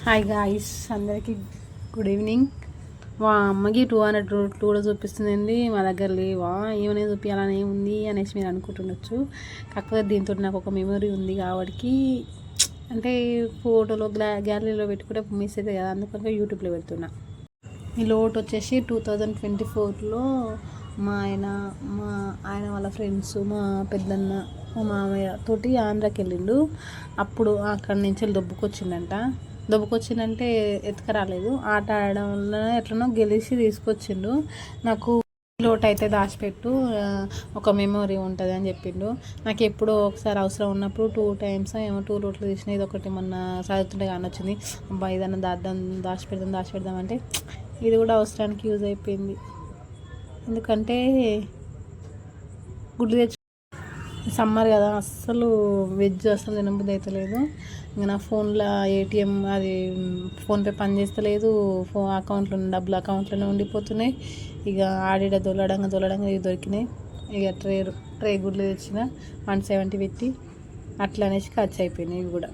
Hi guys, అందరికీ good evening. మా అమ్మకి 200 కూడా చూపిస్తుంది. మా దగ్గర లేవా, ఏమైనా చూపించాలని ఏముంది అనేసి మీరు అనుకుంటుండొచ్చు. కాకపోతే దీంతో నాకు ఒక మెమరీ ఉంది కాబట్టి, అంటే ఫోటోలో గ్యాలరీలో పెట్టుకుంటే మిస్ అవుతుంది కదా, అందుకని యూట్యూబ్లో పెడుతున్నా. ఈ లోటు వచ్చేసి 2024లో మా ఆయన వాళ్ళ ఫ్రెండ్స్, మా పెద్దన్న, మా మామయ్య తోటి ఆంధ్రాకి వెళ్ళిండు. అప్పుడు అక్కడి నుంచి దొబ్బుకొచ్చిందంటే ఎత్తుకరాలేదు, ఆట ఆడడం వల్ల ఎట్లనో గెలిచి తీసుకొచ్చిండు. నాకు లోటు అయితే దాచిపెట్టు, ఒక మెమొరీ ఉంటుంది అని చెప్పిండు. నాకు ఎప్పుడో ఒకసారి అవసరం ఉన్నప్పుడు 2 times ఏమో 2 లోట్లు తీసిన. ఇది ఒకటి మొన్న చదువుతుంటే కానీ వచ్చింది, అబ్బా ఏదన్నా దాచిపెడదాం అంటే ఇది కూడా అవసరానికి యూజ్ అయిపోయింది. ఎందుకంటే గుడ్లు తెచ్చు సమ్మర్ కదా, అస్సలు వెజ్ అస్సలు తినబుద్ధి అవుతలేదు. ఇంకా నా ఫోన్లో ఏటీఎం అది ఫోన్పే పని చేస్తలేదు, అకౌంట్లో డబ్బులు అకౌంట్లోనే ఉండిపోతున్నాయి. ఇక ఆడిడ దొల్లడంగా ఇవి దొరికినాయి. ఇక ట్రే గుడ్లు తెచ్చిన 170 పెట్టి అట్లా అనేసి ఖర్చు అయిపోయినాయి ఇవి కూడా.